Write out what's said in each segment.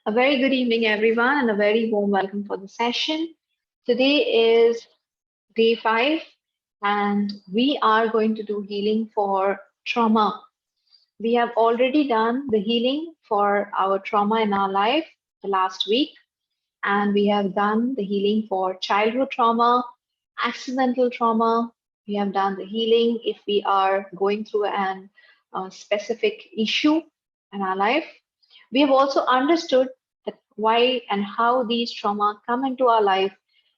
A very good evening, everyone, and a very warm welcome for the session. Today is day 5, and we are going to do healing for trauma. We have already done the healing for our trauma in our life the last week, and we have done the healing for childhood trauma, accidental trauma. We have done the healing if we are going through an specific issue in our life. We have also understood that why and how these trauma come into our life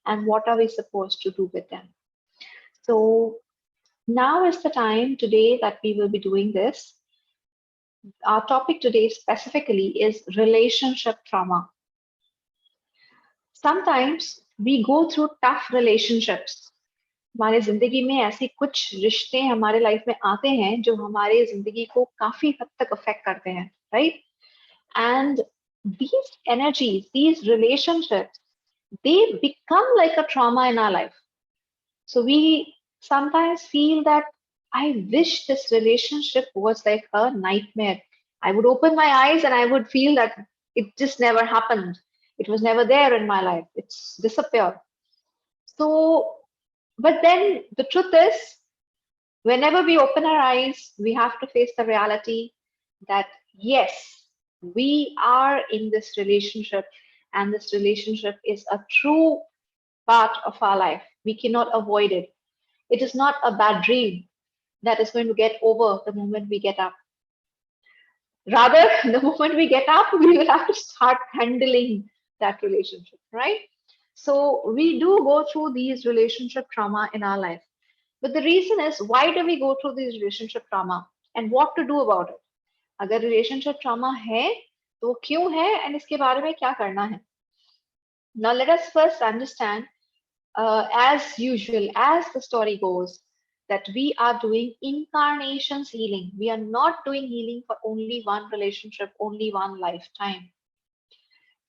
and what are we supposed to do with them. So now is the time today that we will be doing this. Our topic today specifically is relationship trauma. Sometimes we go through tough relationships. हमारे जिंदगी में ऐसे कुछ रिश्ते हमारे life में आते हैं जो हमारे जिंदगी को काफी हद तक अफेक्ट करते हैं, right? And these energies, these relationships, they become like a trauma in our life. So we sometimes feel that I wish this relationship was like a nightmare. I would open my eyes and I would feel that it just never happened. It was never there in my life. It's disappeared. So, but then the truth is, whenever we open our eyes, we have to face the reality that yes, we are in this relationship, and this relationship is a true part of our life. We cannot avoid it. It is not a bad dream that is going to get over the moment we get up. Rather, the moment we get up, we will have to start handling that relationship, right? So we do go through these relationship trauma in our life. But the reason is, why do we go through these relationship trauma and what to do about it? अगर relationship trauma है, तो क्यों है and इसके बारे में क्या करना है? Now let us first understand, as usual, as the story goes, that we are doing incarnations healing. We are not doing healing for only one relationship, only one lifetime.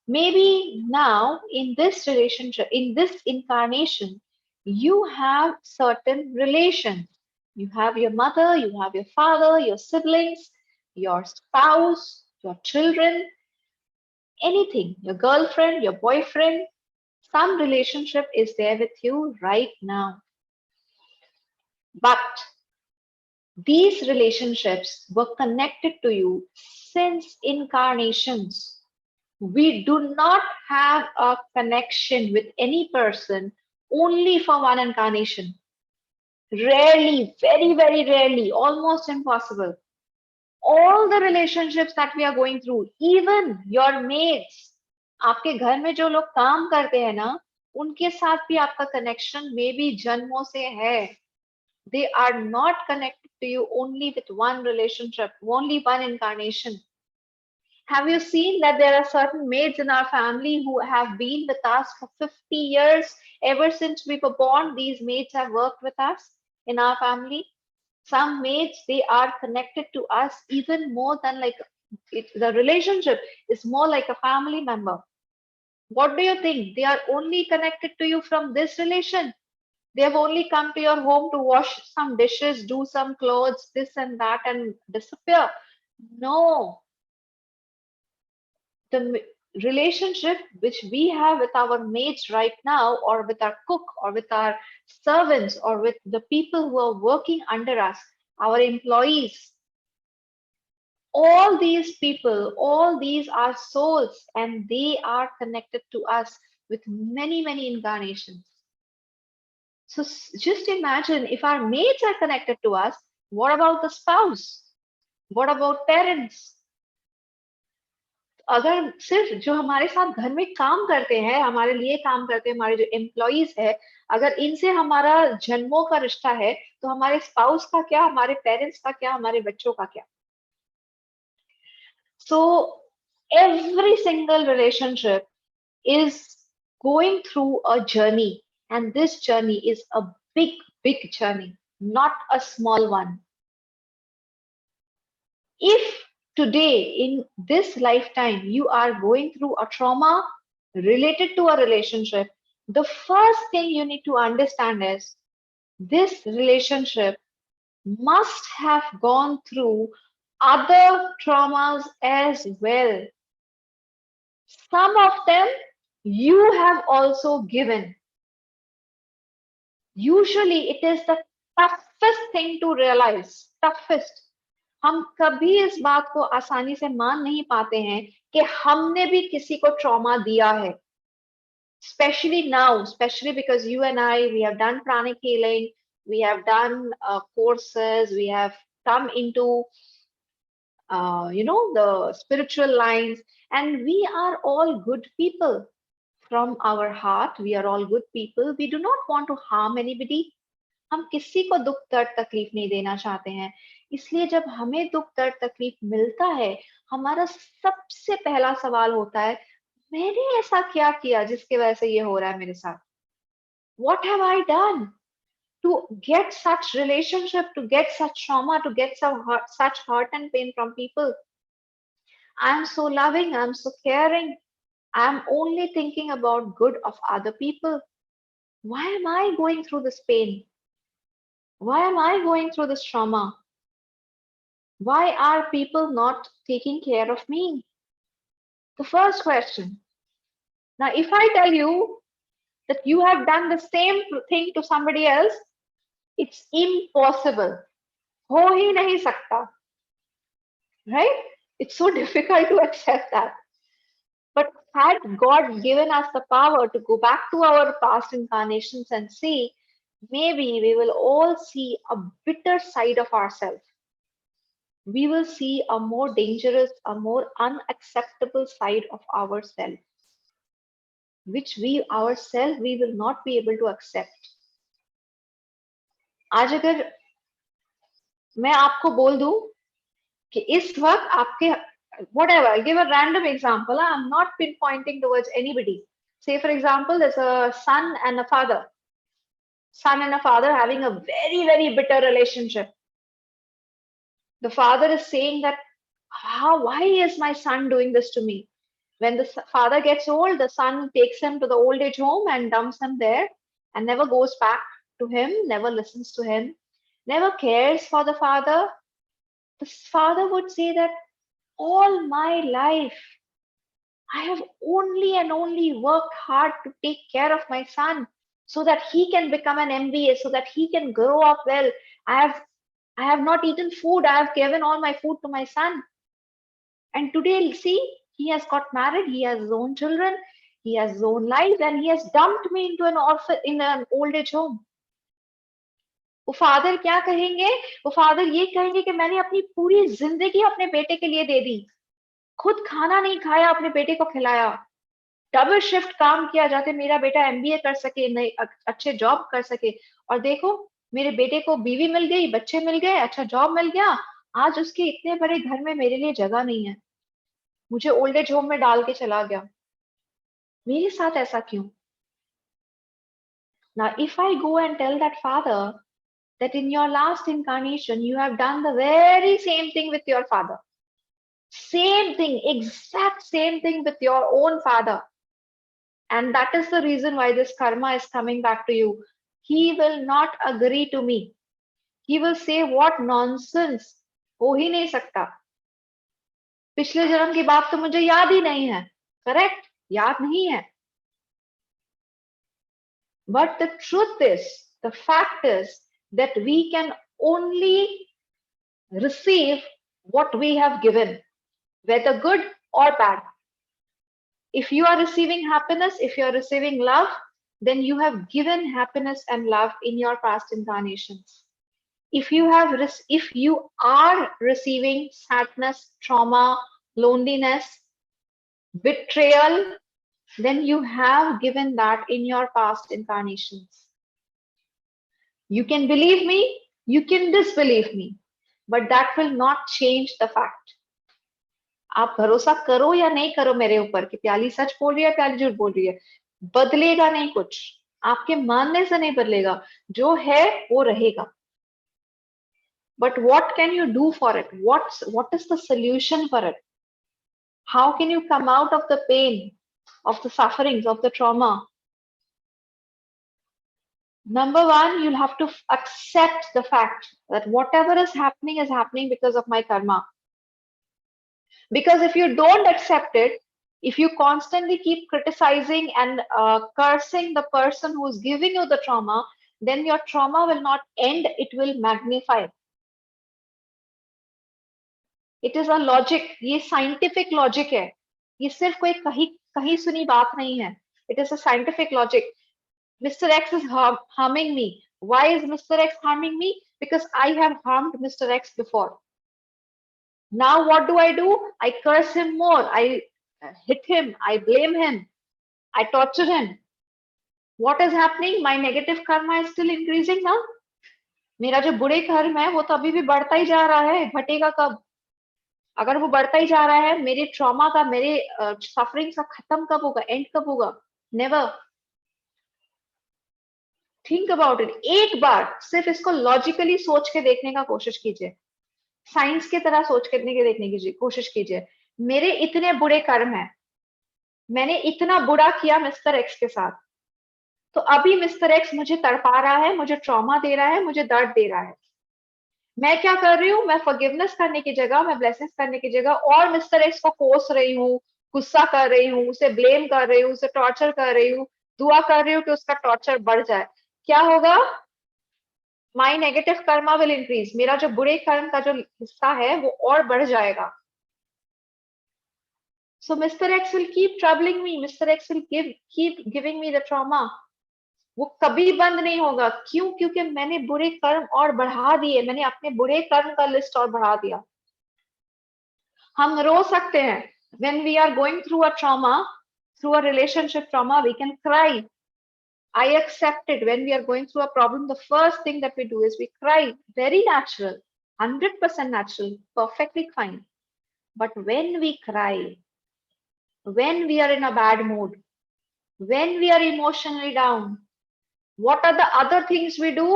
Maybe now in this relationship, in this incarnation, you have certain relations. You have your mother, you have your father, your siblings, your spouse, your children, anything, your girlfriend, your boyfriend. Some relationship is there with you right now. But these relationships were connected to you since incarnations. We do not have a connection with any person only for one incarnation. Rarely, very, very rarely, almost impossible. All the relationships that we are going through, even your mates, आपके घर में जो लोग काम करते हैं ना, उनके साथ भी आपका connection maybe जन्मों से है. They are not connected to you only with one relationship, only one incarnation. Have you seen that there are certain maids in our family who have been with us for 50 years? Ever since we were born, these maids have worked with us in our family. Some maids, they are connected to us even more than like the relationship is more like a family member. What do you think? They are only connected to you from this relation. They have only come to your home to wash some dishes, do some clothes, this and that, and disappear. No, the relationship which we have with our mates right now, or with our cook, or with our servants, or with the people who are working under us, our employees, all these people, all these are souls, and they are connected to us with many, many incarnations. So just imagine, if our mates are connected to us, what about the spouse? What about parents? अगर सिर्फ जो हमारे साथ घर में काम करते हैं, हमारे लिए काम करते हैं, हमारे जो एम्प्लॉइज है, अगर इनसे हमारा जन्मों का रिश्ता है, तो हमारे स्पाउस का क्या, हमारे पेरेंट्स का क्या, हमारे बच्चों का क्या? So every single relationship is going through a journey, and this journey is a big, big journey, not a small one. If today in this lifetime you are going through a trauma related to a relationship, the first thing you need to understand is this relationship must have gone through other traumas as well. Some of them you have also given. Usually it is the toughest thing to realize. Toughest. हम कभी इस बात को आसानी से मान नहीं पाते हैं कि हमने भी किसी को ट्रॉमा दिया है. Especially now, especially because you and I, we have done pranic healing, we have done courses, we have come into, the spiritual lines, and we are all good people. From our heart, we are all good people. We do not want to harm anybody. हम किसी को दुख दर्द तकलीफ नहीं देना चाहते हैं. इसलिए जब हमें दुख दर्द तकलीफ मिलता है, हमारा सबसे पहला सवाल होता है, मैंने ऐसा क्या किया जिसकी वजह से ये हो रहा है मेरे साथ? What have I done to get such relationship, to get such trauma, to get such hurt and pain from people? I am so loving, I am so caring, I am only thinking about good of other people. Why am I going through this pain? Why am I going through this trauma? Why are people not taking care of me? The first question. Now, if I tell you that you have done the same thing to somebody else, it's impossible. हो ही नहीं सकता. Right? It's so difficult to accept that. But had God given us the power to go back to our past incarnations and see, maybe we will all see a bitter side of ourselves. We will see a more dangerous, a more unacceptable side of ourselves, which we ourselves we will not be able to accept. आज अगर मैं आपको बोल दूं कि इस वक्त आपके whatever, I'll give a random example. I'm not pinpointing towards anybody. Say, for example, there's a son and a father. Son and a father having a very, very bitter relationship. The father is saying that, why is my son doing this to me? When the father gets old, the son takes him to the old age home and dumps him there and never goes back to him, never listens to him, never cares for the father. The father would say that all my life, I have only and only worked hard to take care of my son so that he can become an MBA, so that he can grow up well. I have not eaten food. I have given all my food to my son. And today, see, he has got married, he has his own children, he has his own life, and he has dumped me into an old age home. वो father क्या कहेंगे? वो father ये कहेंगे कि मैंने अपनी पूरी जिंदगी अपने बेटे के लिए दे दी, खुद खाना नहीं खाया, अपने बेटे को खिलाया, डबल शिफ्ट काम किया जाके मेरा बेटा एमबीए कर सके, नई अच्छे जॉब कर सके, और देखो मेरे बेटे को बीवी मिल गई, बच्चे मिल गए, अच्छा जॉब मिल गया, आज उसके इतने बड़े घर में मेरे लिए जगह नहीं है, मुझे ओल्ड एज होम में डाल के चला गया, मेरे साथ ऐसा क्यों? Now, if I go and tell that father that in your last incarnation you have done the very same thing with your father, same thing, exact same thing with your own father, and that is the reason why this karma is coming back to you, he will not agree to me. He will say, what nonsense, हो ही नहीं सकता, पिछले जन्म की बात तो मुझे याद ही नहीं है. करेक्ट, याद नहीं है. But the truth is, the fact is that we can only receive what we have given, whether good or bad. If you are receiving happiness, if you are receiving love, then you have given happiness and love in your past incarnations. If you are receiving sadness, trauma, loneliness, betrayal, then you have given that in your past incarnations. You can believe me, you can disbelieve me, but that will not change the fact. आप भरोसा करो या नहीं करो मेरे ऊपर कि प्याली सच बोल रही है, प्याली झूठ बोल रही है, बदलेगा नहीं कुछ, आपके मानने से नहीं बदलेगा, जो है वो रहेगा. But what can you do for it? What is the solution for it? How can you come out of the pain, of the sufferings, of the trauma? Number one, you'll have to accept the fact that whatever is happening because of my karma. Because if you don't accept it, If you constantly keep criticizing and cursing the person who is giving you the trauma, then your trauma will not end, it will magnify. It is a logic. ये scientific logic है. ये सिर्फ कोई कहीं कहीं सुनी बात नहीं है. It is a scientific logic. Mr. X is harming me. Why is Mr. X harming me? Because I have harmed Mr. X before. Now what do? I curse him more. I hit him. I blame him. I torture him. What is happening? My negative karma is still increasing now. मेरा जो बुरे कर्म है वो तो अभी भी बढ़ता ही जा रहा है. घटेगा कब? अगर वो बढ़ता ही जा रहा है, मेरे ट्रॉमा का, मेरे सफरिंग का खत्म कब होगा? एंड कब होगा? नेवर. Think about it. एक बार सिर्फ इसको लॉजिकली सोच के देखने का कोशिश कीजिए. साइंस की तरह सोच के देखने की कोशिश कीजिए. मेरे इतने बुरे कर्म हैं, मैंने इतना बुरा किया मिस्टर एक्स के साथ, तो अभी मिस्टर एक्स मुझे तड़पा रहा है, मुझे ट्रॉमा दे रहा है, मुझे दर्द दे रहा है. मैं क्या कर रही हूँ? मैं फॉरगिवनेस करने की जगह, मैं ब्लेसिंग्स करने की जगह और मिस्टर एक्स को कोस रही हूँ, गुस्सा कर रही हूँ, उसे ब्लेम कर रही हूँ, उसे टॉर्चर कर रही हूँ, दुआ कर रही हूँ कि उसका टॉर्चर बढ़ जाए. क्या होगा? माई नेगेटिव कर्मा विल इंक्रीज. मेरा जो बुरे कर्म का जो हिस्सा है वो और बढ़ जाएगा. So Mr. X will keep troubling me. Mr. X will keep giving me the trauma. वो कभी बंद नहीं होगा. क्यों? क्योंकि मैंने बुरे कर्म और बढ़ा दिए. मैंने अपने बुरे कर्म का लिस्ट और बढ़ा दिया. हम रो सकते हैं. When we are going through a trauma, through a relationship trauma, we can cry. I accept it. When we are going through a problem, the first thing that we do is we cry. Very natural, 100% natural, perfectly fine. But when we cry, when we are in a bad mood, when we are emotionally down, what are the other things we do?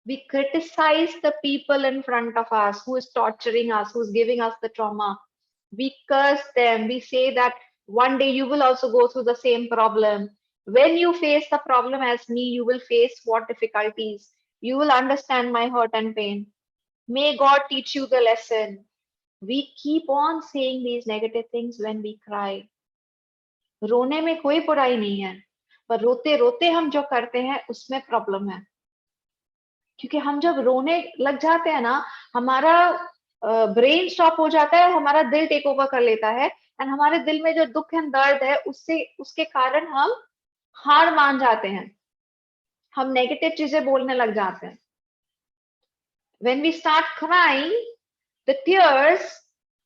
We criticize the people in front of us who is torturing us, who is giving us the trauma. We curse them. We say that one day you will also go through the same problem. When you face the problem as me, you will face what difficulties. You will understand my hurt and pain. May God teach you the lesson. We keep on saying these negative things when we cry. रोने में कोई बुराई नहीं है, पर रोते रोते हम जो करते हैं उसमें प्रॉब्लम है. क्योंकि हम जब रोने लग जाते हैं ना, हमारा ब्रेन स्टॉप हो जाता है, हमारा दिल टेक ओवर कर लेता है, एंड हमारे दिल में जो दुख एंड दर्द है उससे उसके कारण हम हार मान जाते हैं. हम नेगेटिव चीजें बोलने लग जाते हैं. When we start crying, the tears,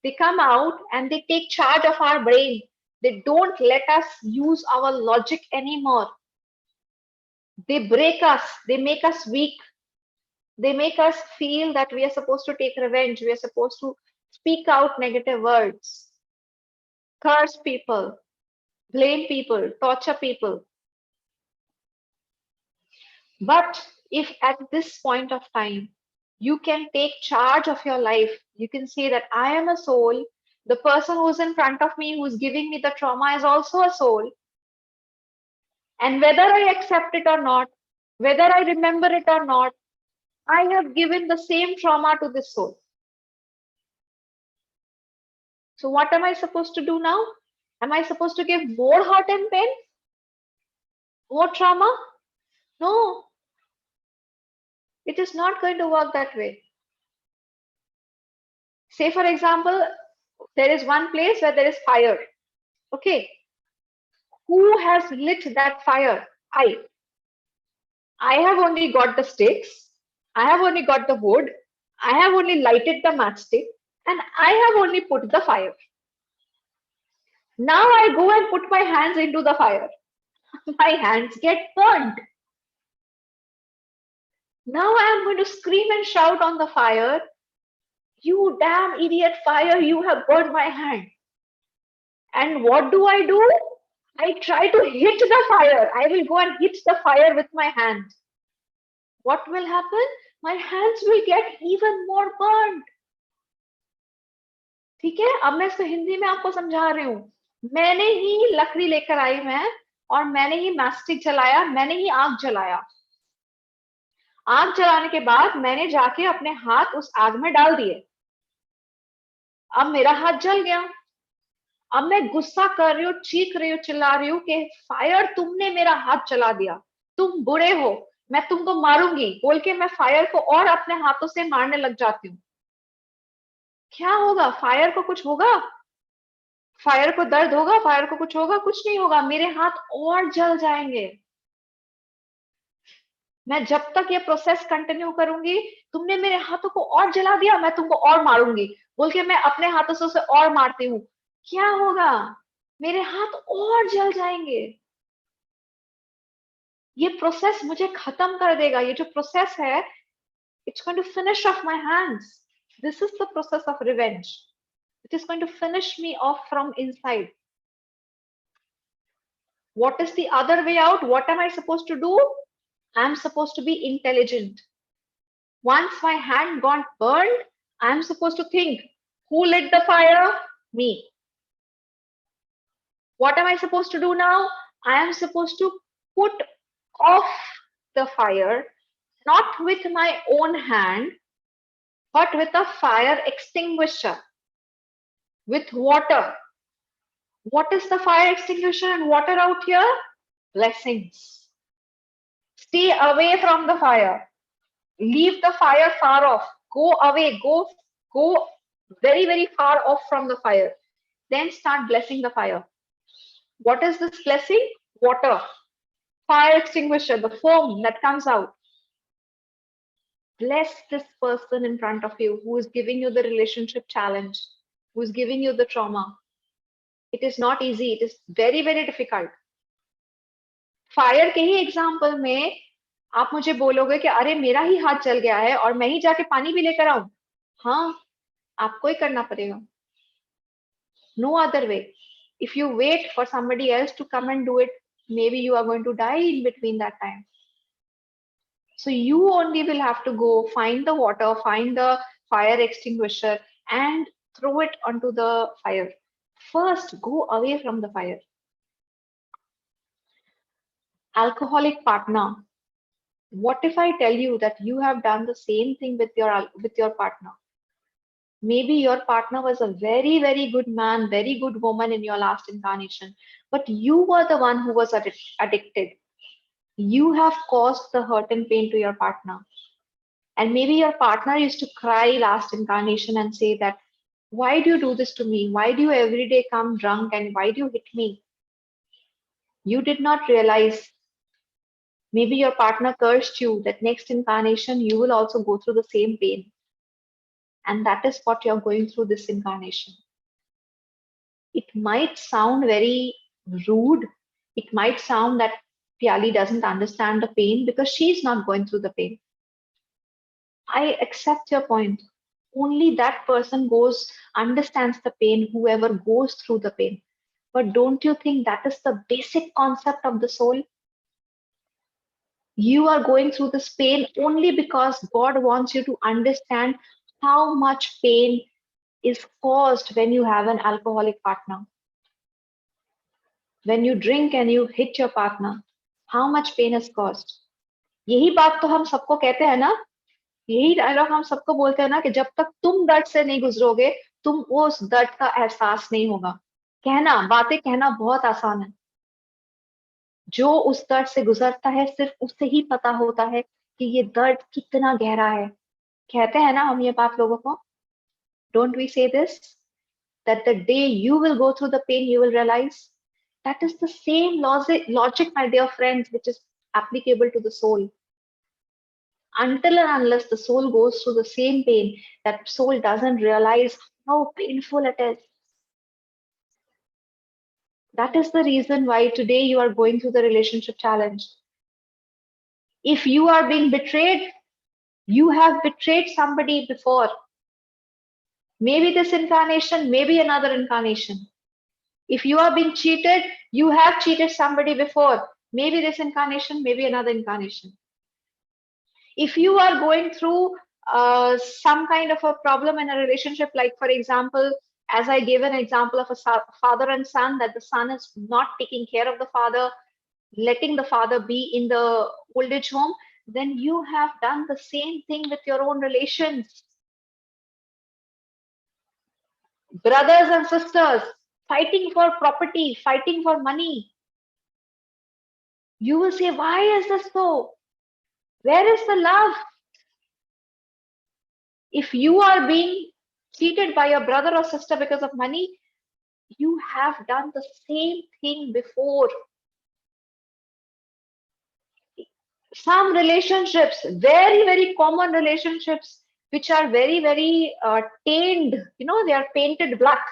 they come out and they take charge of our brain. They don't let us use our logic anymore. They break us. They make us weak. They make us feel that we are supposed to take revenge. We are supposed to speak out negative words, curse people, blame people, torture people. But if at this point of time, you can take charge of your life, you can say that I am a soul. The person who's in front of me, who's giving me the trauma, is also a soul. And whether I accept it or not, whether I remember it or not, I have given the same trauma to this soul. So what am I supposed to do now? Am I supposed to give more hurt and pain? More trauma? No. It is not going to work that way. Say, for example, there is one place where there is fire. Okay. Who has lit that fire? I have only got the sticks. I have only got the wood. I have only lighted the matchstick. And I have only put the fire. Now I go and put my hands into the fire. My hands get burnt. Now I am going to scream and shout on the fire, you damn idiot fire, you have burned my hand. And what do? I try to hit the fire. I will go and hit the fire with my hand. What will happen? My hands will get even more burned. ठीक है, अब मैं इसको हिंदी में आपको समझा रही हूँ. मैंने ही लकड़ी लेकर आई मैं, और मैंने ही मैस्टिक जलाया, मैंने ही आग जलाया. आग जलाने के बाद मैंने जाके अपने हाथ उस आग में डाल दिए. अब मेरा हाथ जल गया. अब मैं गुस्सा कर रही हूँ, चीख रही हूँ, चिल्ला रही हूँ कि फायर तुमने मेरा हाथ जला दिया, तुम बुरे हो, मैं तुमको मारूंगी बोल के मैं फायर को और अपने हाथों से मारने लग जाती हूँ। क्या होगा? फायर को कुछ होगा? फायर को दर्द होगा? फायर को कुछ होगा? कुछ नहीं होगा, मेरे हाथ और जल जाएंगे। मैं जब तक ये प्रोसेस कंटिन्यू करूंगी, तुमने मेरे हाथों को और जला दिया, मैं तुमको और मारूंगी बोल के मैं अपने हाथों से उसे और मारती हूँ। क्या होगा? मेरे हाथ और जल जाएंगे। ये प्रोसेस मुझे खत्म कर देगा। ये जो प्रोसेस है, it's going to finish off my hands. This is the process of revenge. It is going to finish me off from inside. What is the other way out? What am I supposed to do? I'm supposed to be intelligent. Once my hand got burned, I'm supposed to think, who lit the fire? Me. What am I supposed to do now? I am supposed to put off the fire, not with my own hand, but with a fire extinguisher, with water. What is the fire extinguisher and water out here? Blessings. Stay away from the fire. Leave the fire far off. Go away. Go very, very far off from the fire. Then start blessing the fire. What is this blessing? Water. Fire extinguisher, the foam that comes out. Bless this person in front of you who is giving you the relationship challenge, who is giving you the trauma. It is not easy. It is very, very difficult. Fire के ही example में आप मुझे बोलोगे कि अरे मेरा ही हाथ जल गया है और मैं ही जाके पानी भी लेकर आऊं। हाँ, आपको ही करना पड़ेगा। No other way. If you wait for somebody else to come and do it, maybe you are going to die in between that time. So you only will have to go find the water, find the fire extinguisher and throw it onto the fire. First, go away from the fire. Alcoholic partner. What if I tell you that you have done the same thing with your partner? Maybe your partner was a very, very good man, very good woman in your last incarnation, but you were the one who was addicted. You have caused the hurt and pain to your partner. And maybe your partner used to cry last incarnation and say that, why do you do this to me? Why do you every day come drunk and why do you hit me? You did not realize. Maybe your partner cursed you that next incarnation you will also go through the same pain. And that is what you're going through this incarnation. It might sound very rude. It might sound that Piali doesn't understand the pain because she's not going through the pain. I accept your point. Only that person understands the pain, whoever goes through the pain. But don't you think that is the basic concept of the soul? You are going through this pain only because God wants you to understand how much pain is caused when you have an alcoholic partner. When you drink and you hit your partner, how much pain is caused? यही बात तो हम सबको कहते हैं ना, यही dialogue हम सबको बोलते हैं ना कि जब तक तुम दर्द से नहीं गुजरोगे, तुम उस दर्द का एहसास नहीं होगा। कहना, बातें कहना बहुत आसान है। जो उस दर्द से गुजरता है, सिर्फ उससे ही पता होता है कि ये दर्द कितना गहरा है। कहते हैं ना हम ये बात लोगों को, don't we say this? That the day you will go through the pain, you will realize. That is the same logic, my dear friends, which is applicable to the soul. Until and unless the soul goes through the same pain, that soul doesn't realize how painful it is. That is the reason why today you are going through the relationship challenge. If you are being betrayed, you have betrayed somebody before. Maybe this incarnation, maybe another incarnation. If you are being cheated, you have cheated somebody before. Maybe this incarnation, maybe another incarnation. If you are going through some kind of a problem in a relationship, like for example, as I gave an example of a father and son, that the son is not taking care of the father, letting the father be in the old age home, then you have done the same thing with your own relations. Brothers and sisters, fighting for property, fighting for money. You will say, why is this so? Where is the love? If you are being cheated by your brother or sister because of money, you have done the same thing before. Some relationships, very, very common relationships, which are very, very tainted, they are painted black.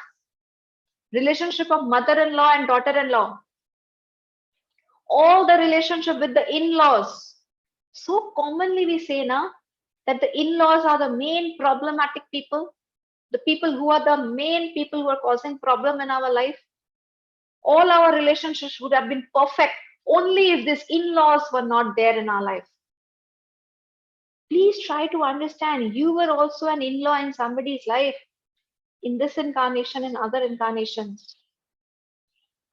Relationship of mother-in-law and daughter-in-law. All the relationship with the in-laws. So commonly we say now that the in-laws are the main problematic people, the people who are the main people who are causing problem in our life. All our relationships would have been perfect only if these in-laws were not there in our life. Please try to understand you were also an in-law in somebody's life, in this incarnation and other incarnations.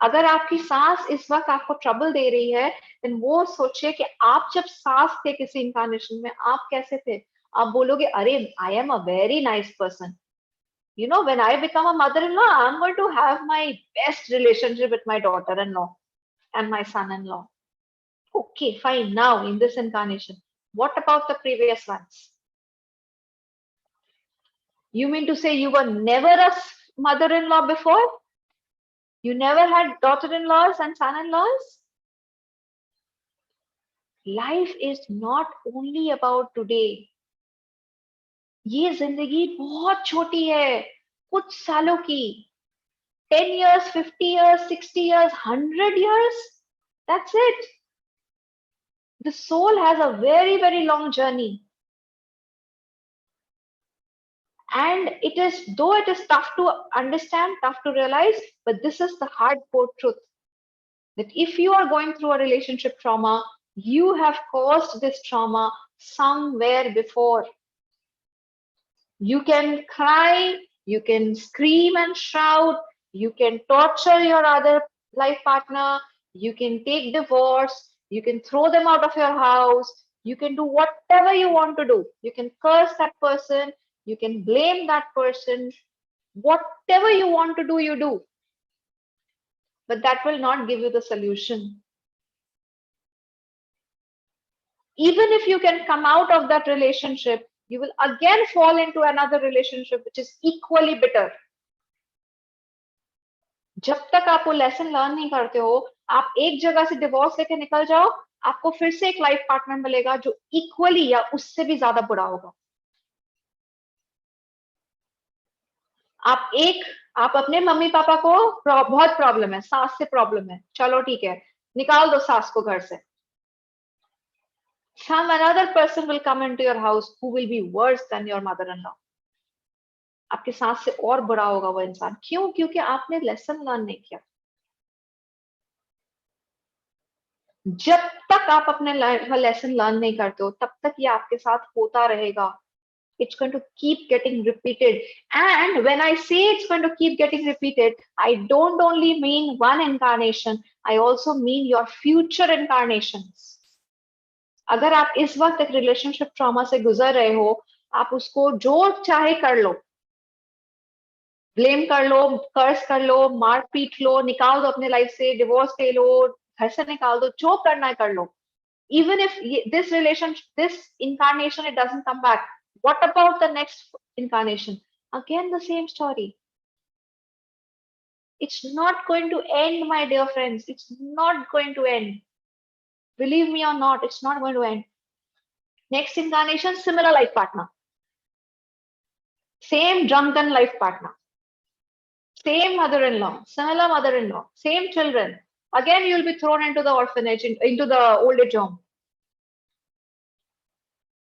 अगर आपकी सास इस वक्त आपको trouble दे रही है, then वो सोचिए कि आप जब सास थे किसी इंकारनेशन में, आप कैसे थे? आप बोलोगे, अरे I am a very nice person. When I become a mother-in-law, I'm going to have my best relationship with my daughter-in-law and my son-in-law. Okay, fine. Now, in this incarnation, what about the previous ones? You mean to say you were never a mother-in-law before? You never had daughter-in-laws and son-in-laws? Life is not only about today. ये जिंदगी बहुत छोटी है, कुछ सालों की. 10 years, 50 years, 60 years, 100 years. That's it. The soul has a very, very long journey. And though it is tough to understand, tough to realize, but this is the hardcore truth. That if you are going through a relationship trauma, you have caused this trauma somewhere before. You can cry, you can scream and shout, you can torture your other life partner, you can take divorce, you can throw them out of your house, you can do whatever you want to do. You can curse that person, you can blame that person, whatever you want to do, you do. But that will not give you the solution. Even if you can come out of that relationship, you will again fall into another relationship which is equally bitter. जब तक आप वो lesson learn नहीं करते हो, आप एक जगह से डिवोर्स लेके निकल जाओ, आपको फिर से एक लाइफ पार्टनर मिलेगा जो इक्वली या उससे भी ज्यादा बुरा होगा. आप अपने मम्मी पापा को बहुत प्रॉब्लम है, सास से प्रॉब्लम है, चलो ठीक है, निकाल दो सास को घर से. Some another person will come into your house who will be worse than your mother-in-law. आपके सास से और बुरा होगा वो इंसान. क्यों? क्योंकि आपने लेसन लर्न नहीं किया. जब तक आप अपने लेसन लर्न नहीं करते हो, तब तक ये आपके साथ होता रहेगा. It's going to keep getting repeated. And when I say it's going to keep getting repeated, I don't only mean one incarnation, I also mean your future incarnations. अगर आप इस वक्त एक रिलेशनशिप ट्रॉमा से गुजर रहे हो, आप उसको जो चाहे कर लो, ब्लेम कर लो, कर्स कर लो, मार पीट लो, निकाल दो अपने लाइफ से, डिवोर्स ले लो, घर से निकाल दो, जो करना है कर लो. Even if this relationship, this incarnation, it doesn't come back, what about the next incarnation? Again, the same story. It's not going to end, my dear friends. It's not going to end. Believe me or not, it's not going to end. Next incarnation, similar life partner. Same drunken life partner. Same mother-in-law, similar mother-in-law, same children. Again, you'll be thrown into the orphanage, into the old age home.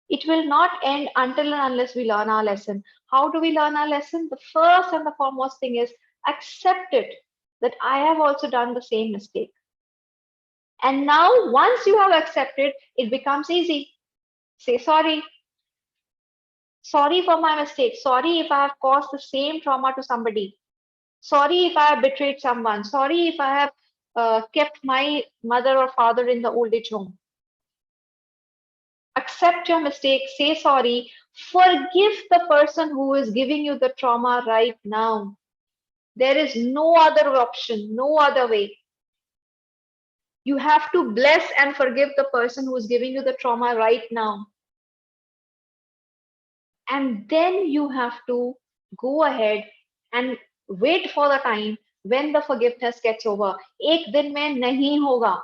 It will not end until and unless we learn our lesson. How do we learn our lesson? The first and the foremost thing is accept it, that I have also done the same mistake. And now, once you have accepted, it becomes easy. Say sorry. Sorry for my mistake. Sorry if I have caused the same trauma to somebody. Sorry if I have betrayed someone. Sorry if I have kept my mother or father in the old age home. Accept your mistake. Say sorry. Forgive the person who is giving you the trauma right now. There is no other option, no other way. You have to bless and forgive the person who is giving you the trauma right now. And then you have to go ahead and wait for the time when the forgiveness gets over. एक दिन में नहीं होगा.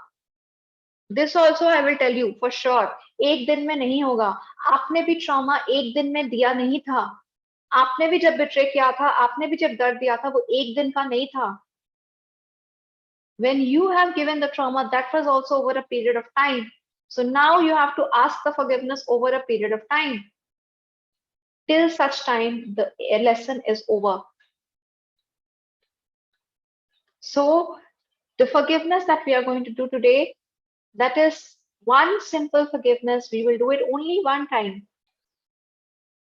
This also I will tell you for sure. एक दिन में नहीं होगा. आपने भी trauma एक दिन में दिया नहीं था. आपने भी जब betray किया था, आपने भी जब दर्द दिया था, वो एक दिन का नहीं था. When you have given the trauma, that was also over a period of time. So now you have to ask the forgiveness over a period of time. Till such time the lesson is over. So the forgiveness that we are going to do today, that is one simple forgiveness. We will do it only one time.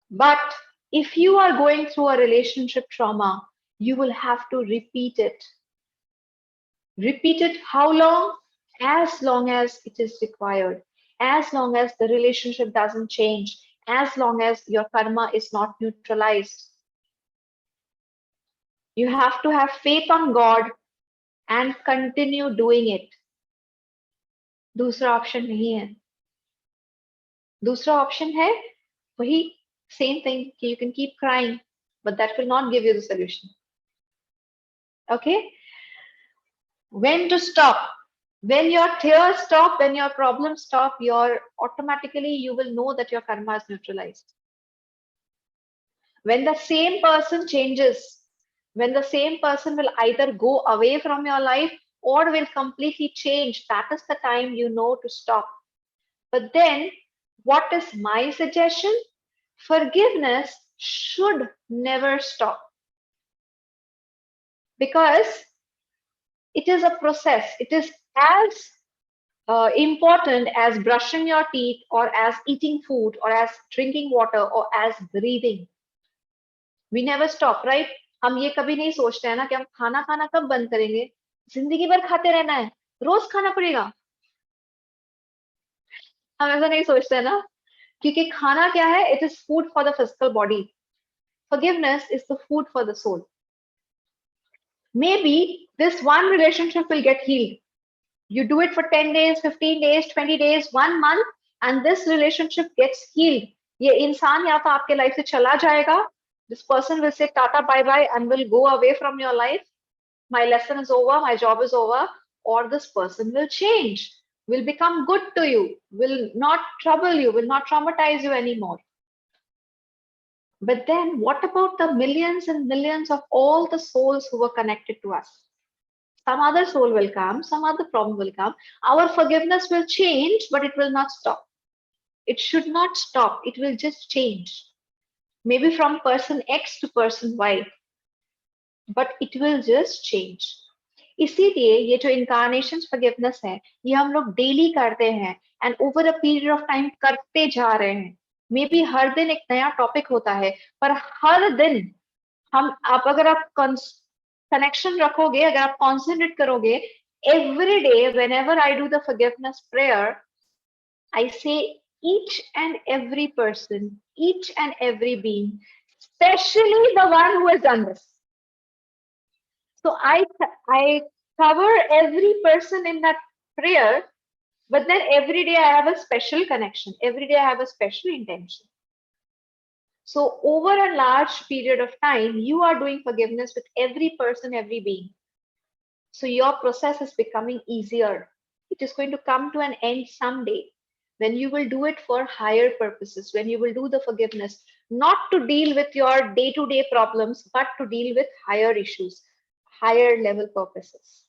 But if you are going through a relationship trauma, you will have to repeat it. Repeat it how long? As long as it is required. As long as the relationship doesn't change. As long as your karma is not neutralized. You have to have faith on God and continue doing it. दूसरा option नहीं है. दूसरा option है वही same thing कि you can keep crying, but that will not give you the solution. Okay? When to stop? When your tears stop, when your problems stop, automatically you will know that your karma is neutralized. When the same person changes, when the same person will either go away from your life or will completely change, that is the time you know to stop. But then, what is my suggestion? Forgiveness should never stop. Because it is a process. It is as important as brushing your teeth or as eating food or as drinking water or as breathing. We never stop, right? हम ये कभी नहीं सोचते हैं ना कि हम खाना खाना कब बंद करेंगे. जिंदगी भर खाते रहना है, रोज खाना पड़ेगा. हम ऐसा नहीं सोचते ना, क्योंकि खाना क्या है? It is food for the physical body. Forgiveness is the food for the soul. Maybe this one relationship will get healed. You do it for 10 days, 15 days, 20 days, 1 month, and this relationship gets healed. ये इंसान या तो आपके life से चला जाएगा. This person will say tata bye bye and will go away from your life. My lesson is over, my job is over. Or this person will change, will become good to you, will not trouble you, will not traumatize you anymore. But then what about the millions and millions of all the souls who were connected to us? Some other soul will come, some other problem will come. Our forgiveness will change, but it will not stop. It should not stop. It will just change. Maybe from person X to person Y. But it will just change. इसीलिए ये जो incarnations forgiveness है, ये हम लोग daily करते हैं and over a period of time करते जा रहे हैं. Maybe हर दिन एक नया topic होता है, पर हर दिन अगर आप connection रखोगे, अगर आप concentrate करोगे, every day whenever I do the forgiveness prayer, I say each and every person, each and every being, especially the one who has done this. So I cover every person in that prayer, but then every day I have a special connection. Every day I have a special intention. So over a large period of time, you are doing forgiveness with every person, every being. So your process is becoming easier. It is going to come to an end someday when you will do it for higher purposes, when you will do the forgiveness, not to deal with your day-to-day problems, but to deal with higher issues, higher level purposes,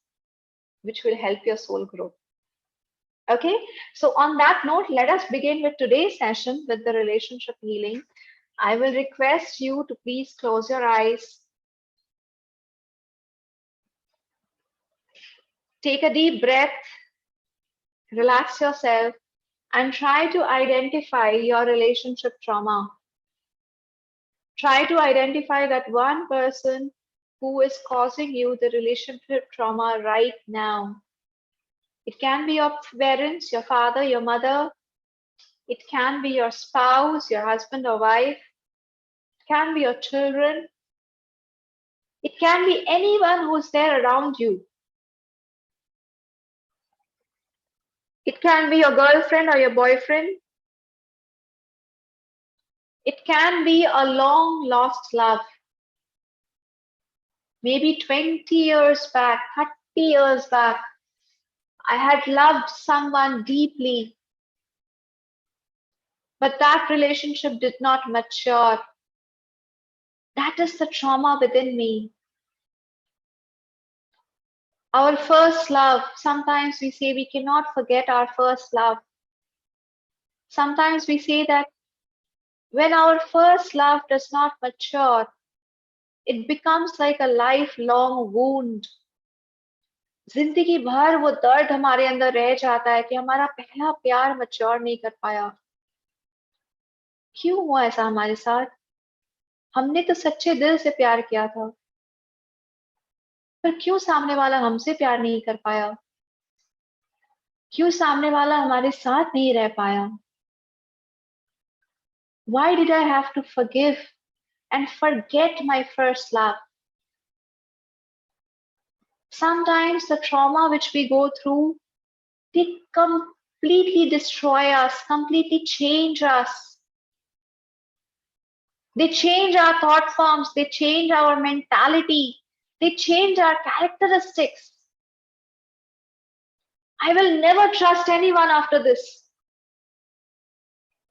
which will help your soul grow. Okay, so on that note, let us begin with today's session with the relationship healing. I will request you to please close your eyes. Take a deep breath, relax yourself, and try to identify your relationship trauma. Try to identify that one person who is causing you the relationship trauma right now. It can be your parents, your father, your mother. It can be your spouse, your husband or wife. It can be your children. It can be anyone who's there around you. It can be your girlfriend or your boyfriend. It can be a long lost love. Maybe 20 years back, 30 years back, I had loved someone deeply, but that relationship did not mature. That is the trauma within me. Our first love, sometimes we say we cannot forget our first love. Sometimes we say that when our first love does not mature, it becomes like a lifelong wound. जिंदगी भर वो दर्द हमारे अंदर रह जाता है कि हमारा पहला प्यार मैच्योर नहीं कर पाया. क्यों हुआ ऐसा हमारे साथ? हमने तो सच्चे दिल से प्यार किया था, पर क्यों सामने वाला हमसे प्यार नहीं कर पाया? क्यों सामने वाला हमारे साथ नहीं रह पाया? Why did I have to forgive and forget my first love? Sometimes the trauma which we go through, they completely destroy us, completely change us. They change our thought forms, they change our mentality, they change our characteristics. I will never trust anyone after this.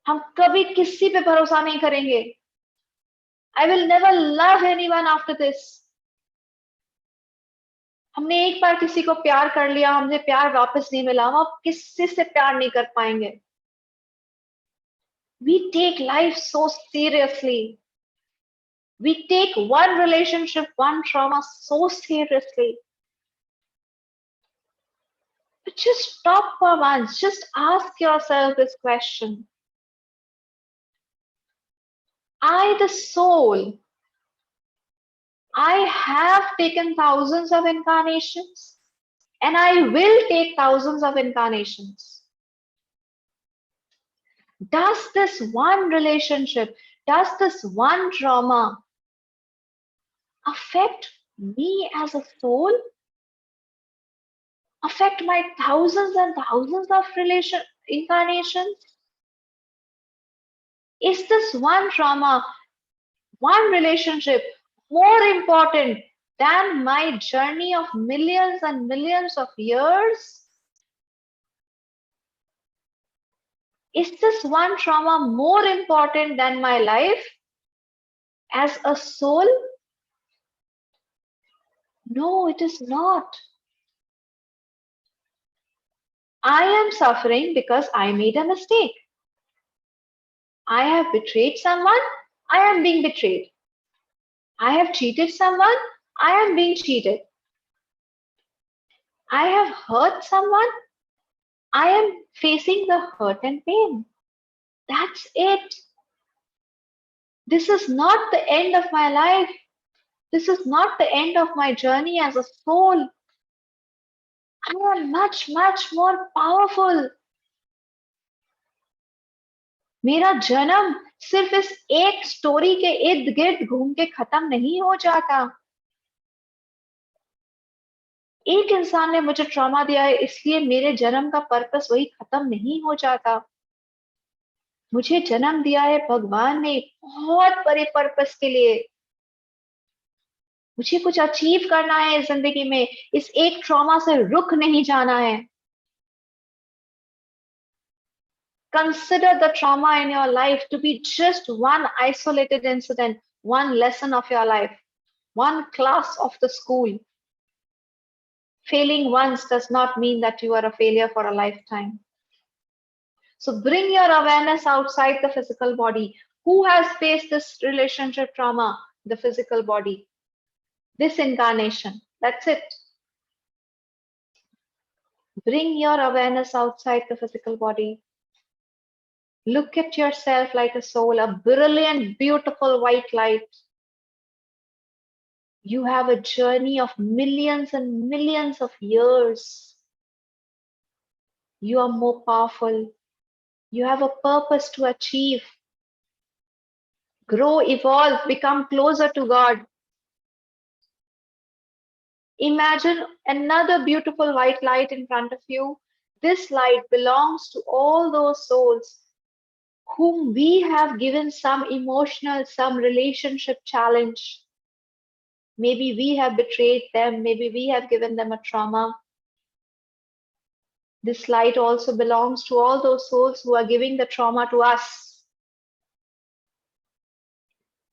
हम कभी किसी पे भरोसा नहीं करेंगे. I will never love anyone after this. हमने एक बार किसी को प्यार कर लिया, हमने प्यार वापस नहीं मिला, हम अब किसी से प्यार नहीं कर पाएंगे. We take life so seriously. We take one relationship, one trauma so seriously. But just stop for once. Just ask yourself this question. I, the soul, I have taken thousands of incarnations and I will take thousands of incarnations. Does this one relationship, does this one trauma affect me as a soul? Affect my thousands and thousands of incarnations? Is this one trauma, one relationship more important than my journey of millions and millions of years? Is this one trauma more important than my life as a soul? No, it is not. I am suffering because I made a mistake. I have betrayed someone, I am being betrayed. I have cheated someone, I am being cheated. I have hurt someone, I am facing the hurt and pain. That's it. This is not the end of my life. This is not the end of my journey as a soul. I am much, much more powerful. मेरा जन्म सिर्फ इस एक story के इर्द गिर्द घूम के खत्म नहीं हो जाता. एक इंसान ने मुझे ट्रॉमा दिया है इसलिए मेरे जन्म का पर्पस वही खत्म नहीं हो जाता. मुझे जन्म दिया है भगवान ने बहुत बड़े पर्पस के लिए. मुझे कुछ अचीव करना है इस जिंदगी में. इस एक ट्रॉमा से रुक नहीं जाना है. Consider the trauma in your life to be just one isolated incident, one lesson of your life, one class of the school. Failing once does not mean that you are a failure for a lifetime. So bring your awareness outside the physical body. Who has faced this relationship trauma? The physical body. This incarnation. That's it. Bring your awareness outside the physical body. Look at yourself like a soul, a brilliant, beautiful white light. You have a journey of millions and millions of years. You are more powerful. You have a purpose to achieve. Grow, evolve, become closer to God. Imagine another beautiful white light in front of you. This light belongs to all those souls whom we have given some emotional, some relationship challenge. Maybe we have betrayed them, maybe we have given them a trauma. This light also belongs to all those souls who are giving the trauma to us.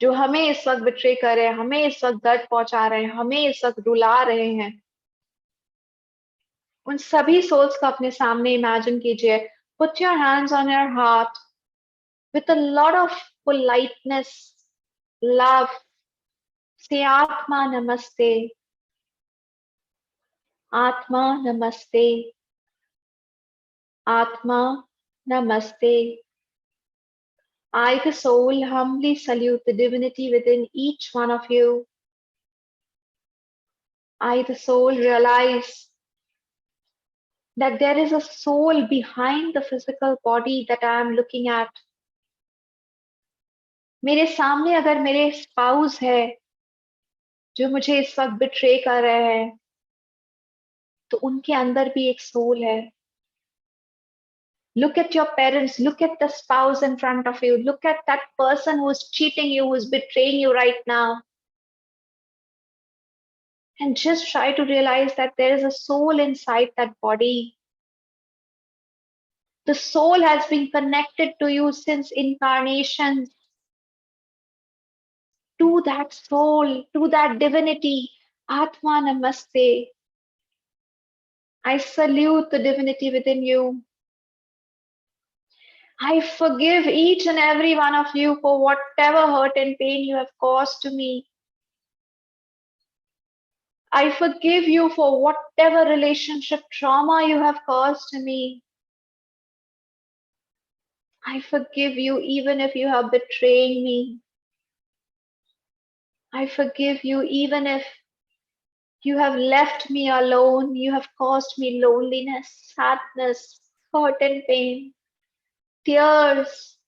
जो हमें इस वक्त betray कर रहे हैं, हमें इस वक्त दर्द पहुंचा रहे हैं, हमें इस वक्त रुला रहे हैं, उन सभी सोल्स को अपने सामने इमेजिन कीजिए. Put your hands on your heart with a lot of politeness, love. Say Atma Namaste. Atma Namaste. Atma Namaste. I, the soul, humbly salute the divinity within each one of you. I, the soul, realize that there is a soul behind the physical body that I am looking at. मेरे सामने अगर मेरे spouse है जो मुझे इस वक्त betray कर रहे हैं, तो उनके अंदर भी एक सोल है. Look at your parents, look at the spouse in front of you, look at that person who is cheating you, who is betraying you right now. And just try to realize that there is a soul inside that body. The soul has been connected to you since incarnations. To that soul, to that divinity, Atma Namaste. I salute the divinity within you. I forgive each and every one of you for whatever hurt and pain you have caused to me. I forgive you for whatever relationship trauma you have caused to me. I forgive you even if you have betrayed me. I forgive you even if you have left me alone. You have caused me loneliness, sadness, hurt and pain, tears.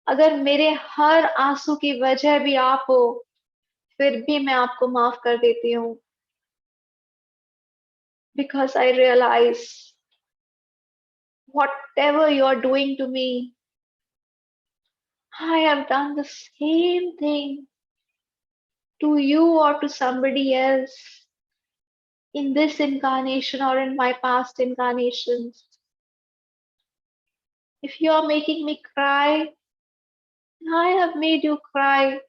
अगर मेरे हर आंसू की वजह भी आप हो, फिर भी मैं आपको माफ कर देती हूँ. Because I realize whatever you are doing to me, I have done the same thing to you or to somebody else in this incarnation or in my past incarnations. If you are making me cry, I have made you cry.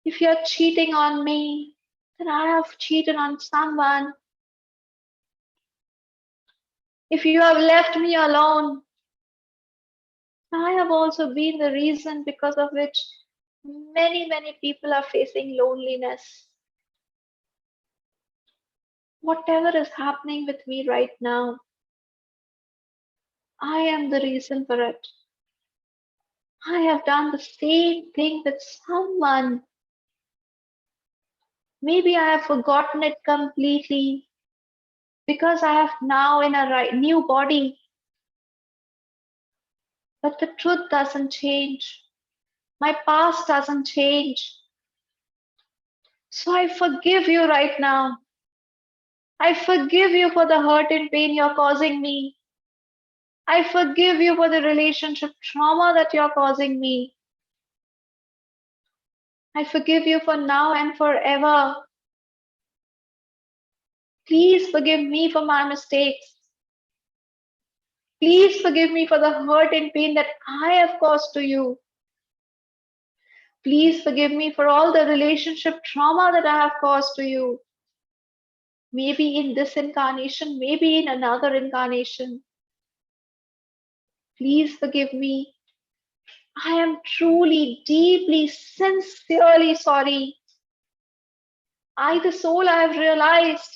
If you are cheating on me, then I have cheated on someone. If you have left me alone, I have also been the reason because of which many people are facing loneliness. Whatever is happening with me right now, I am the reason for it. I have done the same thing with someone. Maybe I have forgotten it completely because I have now in a new body. But the truth doesn't change. My past doesn't change. So I forgive you right now. I forgive you for the hurt and pain you're causing me. I forgive you for the relationship trauma that you're causing me. I forgive you for now and forever. Please forgive me for my mistakes. Please forgive me for the hurt and pain that I have caused to you. Please forgive me for all the relationship trauma that I have caused to you. Maybe in this incarnation, maybe in another incarnation. Please forgive me. I am truly, deeply, sincerely sorry. I, the soul, I have realized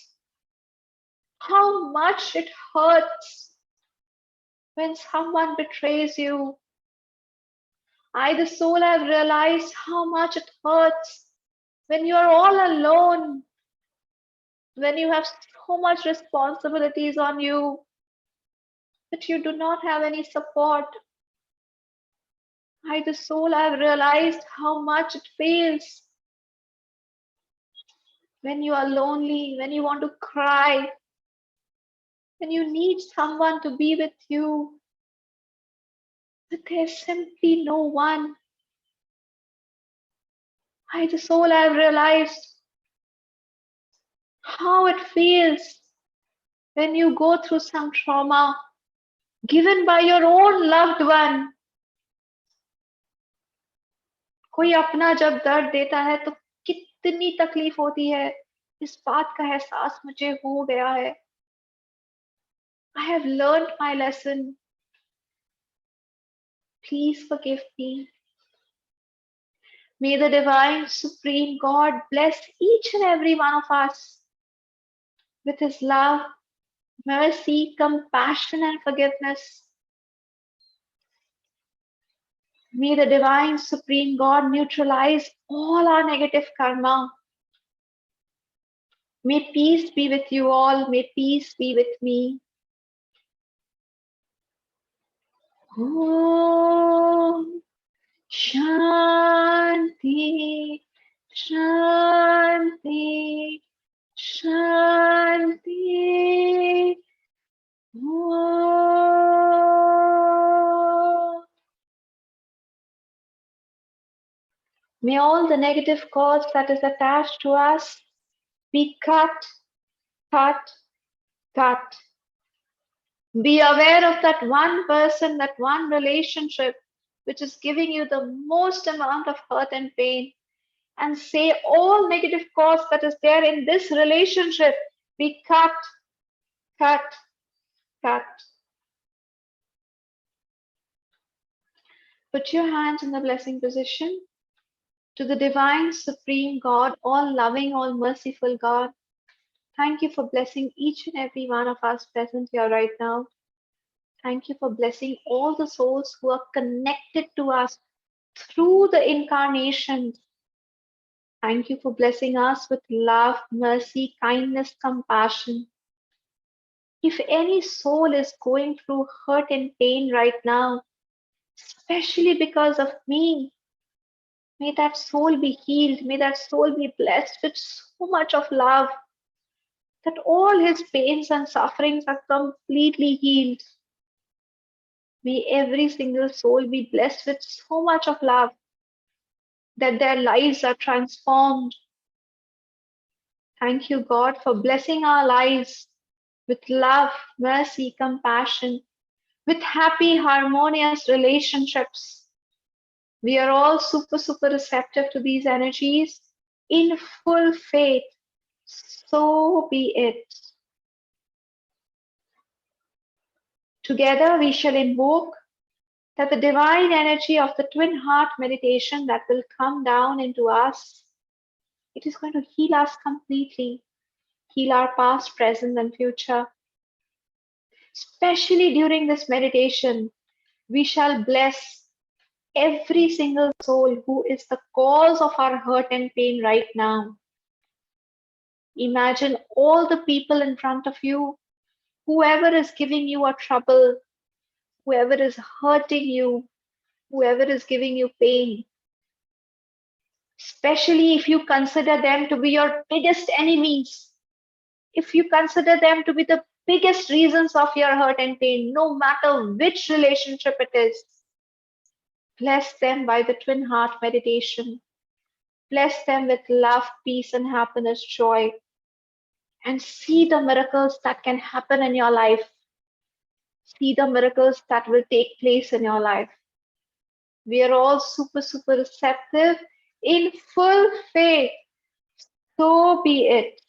how much it hurts when someone betrays you. I, the soul, I have realized how much it hurts when you are all alone, when you have so much responsibilities on you, that you do not have any support. I, the soul, I have realized how much it feels when you are lonely, when you want to cry, when you need someone to be with you, but there's simply no one. I the soul I've realized how it feels when you go through some trauma given by your own loved one. कोई अपना जब दर्द देता है तो कितनी तकलीफ होती है, इस बात का एहसास मुझे हो गया है. I have learned my lesson. Please forgive me. May the divine supreme God bless each and every one of us with his love, mercy, compassion, and forgiveness. May the divine supreme God neutralize all our negative karma. May peace be with you all. May peace be with me. Om Shanti, Shanti, Shanti. Om. May all the negative cause that is attached to us be cut, cut, cut. Be aware of that one person, that one relationship which is giving you the most amount of hurt and pain, and say all negative cause that is there in this relationship be cut, cut, cut. Put your hands in the blessing position. To the divine, supreme God, all loving, all merciful God, thank you for blessing each and every one of us present here right now. Thank you for blessing all the souls who are connected to us through the incarnations. Thank you for blessing us with love, mercy, kindness, compassion. If any soul is going through hurt and pain right now, especially because of me, may that soul be healed. May that soul be blessed with so much of love that all his pains and sufferings are completely healed. May every single soul be blessed with so much of love that their lives are transformed. Thank you, God, for blessing our lives with love, mercy, compassion, with happy, harmonious relationships. We are all super, super receptive to these energies in full faith. So be it. Together we shall invoke that the divine energy of the twin heart meditation that will come down into us, it is going to heal us completely, heal our past, present, and future. Especially during this meditation, we shall bless every single soul who is the cause of our hurt and pain right now. Imagine all the people in front of you, whoever is giving you a trouble, whoever is hurting you, whoever is giving you pain. Especially if you consider them to be your biggest enemies, if you consider them to be the biggest reasons of your hurt and pain, no matter which relationship it is, bless them by the twin heart meditation. Bless them with love, peace, and happiness, joy, and see the miracles that can happen in your life. See the miracles that will take place in your life. We are all super, super receptive in full faith. So be it.